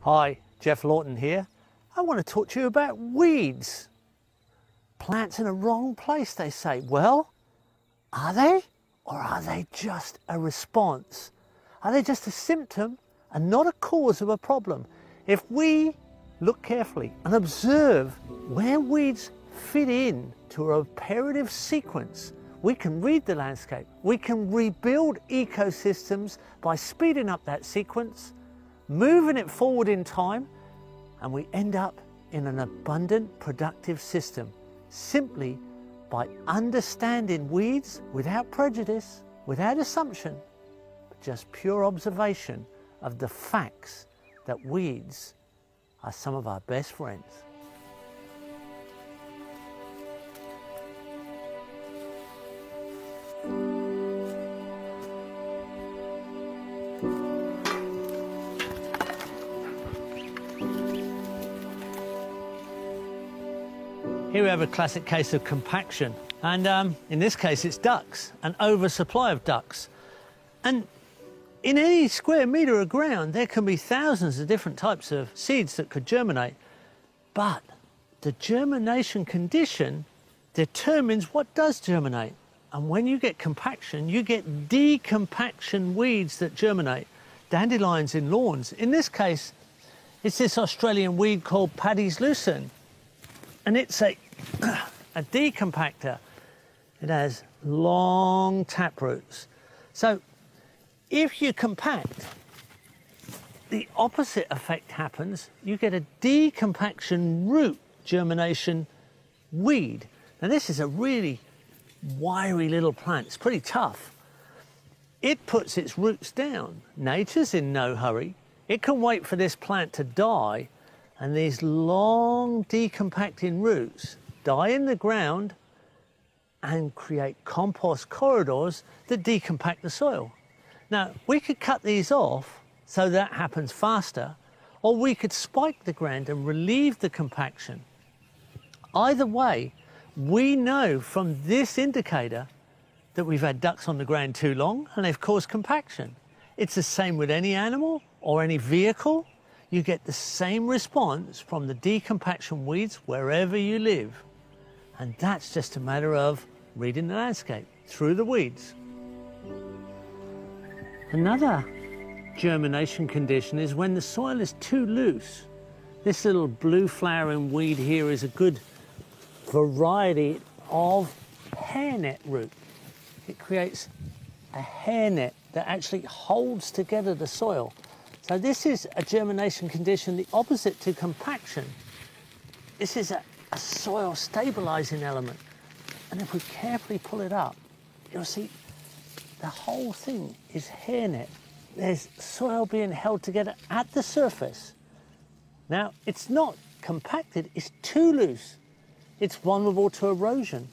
Hi, Jeff Lawton here. I want to talk to you about weeds. Plants in a wrong place, they say. Well, are they? Or are they just a response? Are they just a symptom and not a cause of a problem? If we look carefully and observe where weeds fit in to a reparative sequence, we can read the landscape. We can rebuild ecosystems by speeding up that sequence, moving it forward in time, and we end up in an abundant, productive system simply by understanding weeds without prejudice, without assumption, but just pure observation of the facts that weeds are some of our best friends. Here we have a classic case of compaction, and in this case it's ducks, an oversupply of ducks. And in any square metre of ground there can be thousands of different types of seeds that could germinate, but the germination condition determines what does germinate. And when you get compaction, you get decompaction weeds that germinate, dandelions in lawns. In this case, it's this Australian weed called Paddy's lucerne. And it's a decompactor. It has long tap roots. So if you compact, the opposite effect happens. You get a decompaction root germination weed. Now this is a really wiry little plant. It's pretty tough. It puts its roots down. Nature's in no hurry. It can wait for this plant to die, and these long decompacting roots die in the ground and create compost corridors that decompact the soil. Now, we could cut these off so that happens faster, or we could spike the ground and relieve the compaction. Either way, we know from this indicator that we've had ducks on the ground too long and they've caused compaction. It's the same with any animal or any vehicle. You get the same response from the decompaction weeds wherever you live. And that's just a matter of reading the landscape through the weeds. Another germination condition is when the soil is too loose. This little blue flowering weed here is a good variety of hairnet root. It creates a hairnet that actually holds together the soil. So this is a germination condition, the opposite to compaction. This is a soil stabilizing element. And if we carefully pull it up, you'll see the whole thing is hairnet. There's soil being held together at the surface. Now, it's not compacted, it's too loose. It's vulnerable to erosion.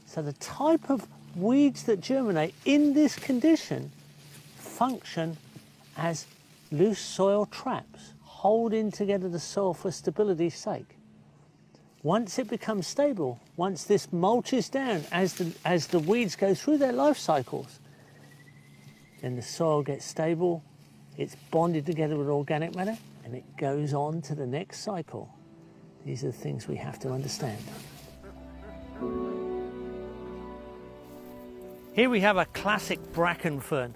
So the type of weeds that germinate in this condition function as loose soil traps, holding together the soil for stability's sake. Once it becomes stable, once this mulches down as the weeds go through their life cycles, then the soil gets stable, it's bonded together with organic matter, and it goes on to the next cycle. These are the things we have to understand. Here we have a classic bracken fern.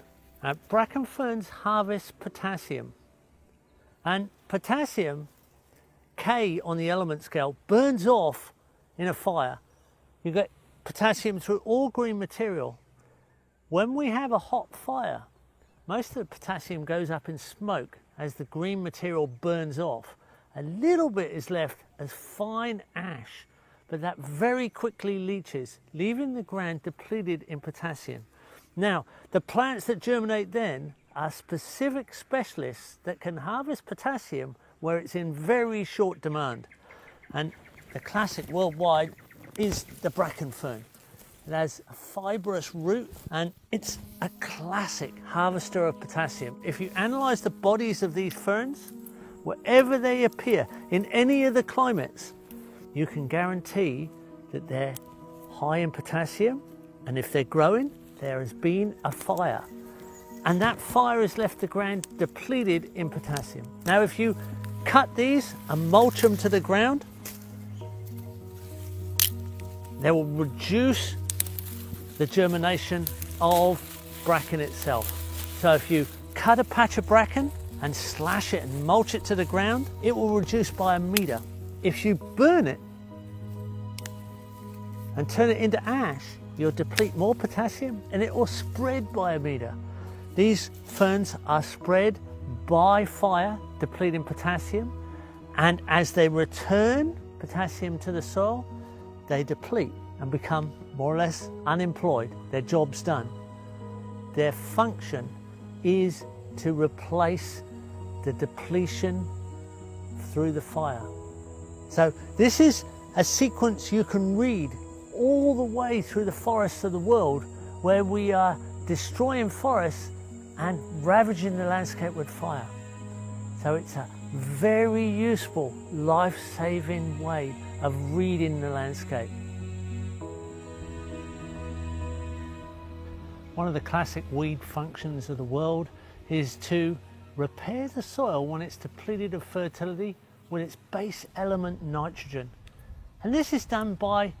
Bracken ferns harvest potassium, and potassium, K on the element scale, burns off in a fire. You get potassium through all green material. When we have a hot fire, most of the potassium goes up in smoke as the green material burns off. A little bit is left as fine ash, but that very quickly leaches, leaving the ground depleted in potassium. Now, the plants that germinate then are specific specialists that can harvest potassium where it's in very short demand. And the classic worldwide is the bracken fern. It has a fibrous root and it's a classic harvester of potassium. If you analyze the bodies of these ferns, wherever they appear in any of the climates, you can guarantee that they're high in potassium, and if they're growing, there has been a fire. And that fire has left the ground depleted in potassium. Now, if you cut these and mulch them to the ground, they will reduce the germination of bracken itself. So if you cut a patch of bracken and slash it and mulch it to the ground, it will reduce by 1 meter. If you burn it and turn it into ash, you'll deplete more potassium and it will spread by 1 meter. These ferns are spread by fire, depleting potassium, and as they return potassium to the soil, they deplete and become more or less unemployed. Their job's done. Their function is to replace the depletion through the fire. So this is a sequence you can read all the way through the forests of the world, where we are destroying forests and ravaging the landscape with fire. So it's a very useful, life-saving way of reading the landscape. One of the classic weed functions of the world is to repair the soil when it's depleted of fertility with its base element nitrogen. And this is done by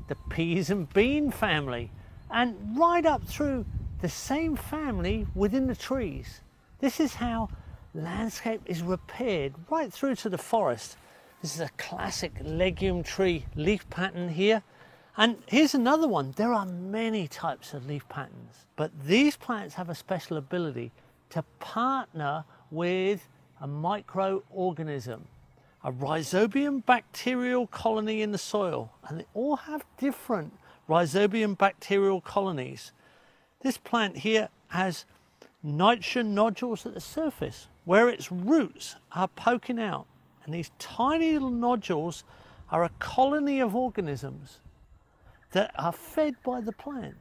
the peas and bean family, and right up through the same family within the trees. This is how landscape is repaired right through to the forest. This is a classic legume tree leaf pattern here. And here's another one. There are many types of leaf patterns, but these plants have a special ability to partner with a microorganism, a rhizobium bacterial colony in the soil, and they all have different rhizobium bacterial colonies. This plant here has nitrogen nodules at the surface where its roots are poking out, and these tiny little nodules are a colony of organisms that are fed by the plant.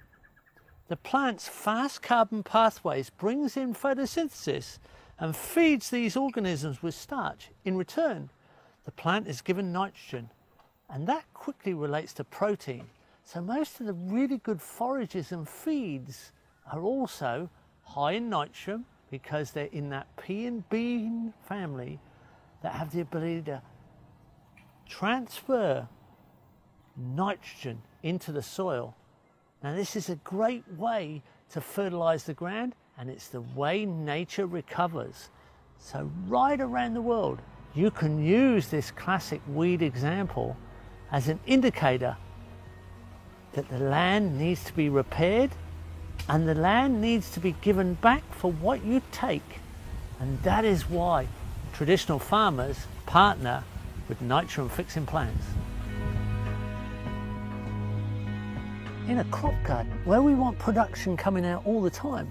The plant's fast carbon pathways brings in photosynthesis and feeds these organisms with starch. In return, the plant is given nitrogen, and that quickly relates to protein. So most of the really good forages and feeds are also high in nitrogen because they're in that pea and bean family that have the ability to transfer nitrogen into the soil. Now this is a great way to fertilize the ground, and it's the way nature recovers. So right around the world you can use this classic weed example as an indicator that the land needs to be repaired and the land needs to be given back for what you take. And that is why traditional farmers partner with nitrogen fixing plants. In a crop garden where we want production coming out all the time,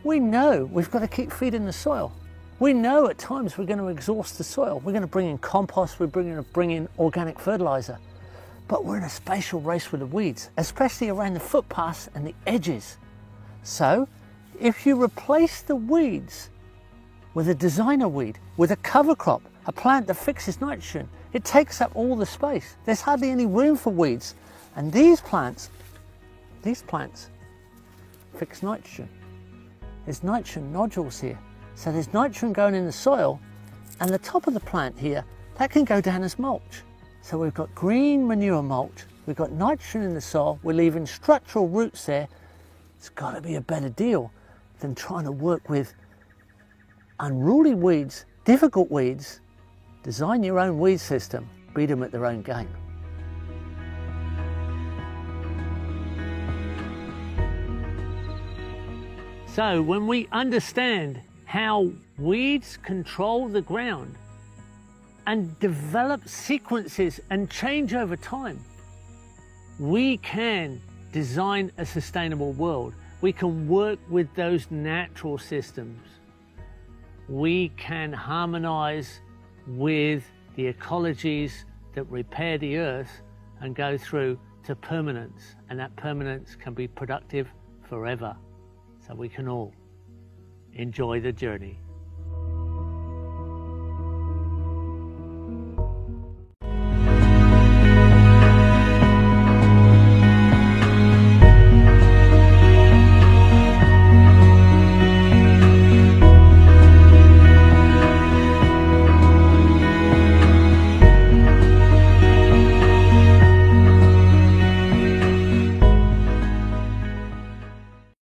we know we've got to keep feeding the soil. We know at times we're going to exhaust the soil. We're going to bring in compost, we're going to bring in organic fertilizer. But we're in a spatial race with the weeds, especially around the footpaths and the edges. So if you replace the weeds with a designer weed, with a cover crop, a plant that fixes nitrogen, it takes up all the space. There's hardly any room for weeds. And these plants fix nitrogen. There's nitrogen nodules here. So there's nitrogen going in the soil, and the top of the plant here, that can go down as mulch. So we've got green manure mulch, we've got nitrogen in the soil, we're leaving structural roots there. It's got to be a better deal than trying to work with unruly weeds, difficult weeds. Design your own weed system, beat them at their own game. So when we understand how weeds control the ground and develop sequences and change over time, we can design a sustainable world. We can work with those natural systems. We can harmonize with the ecologies that repair the earth and go through to permanence, and that permanence can be productive forever. So we can all enjoy the journey.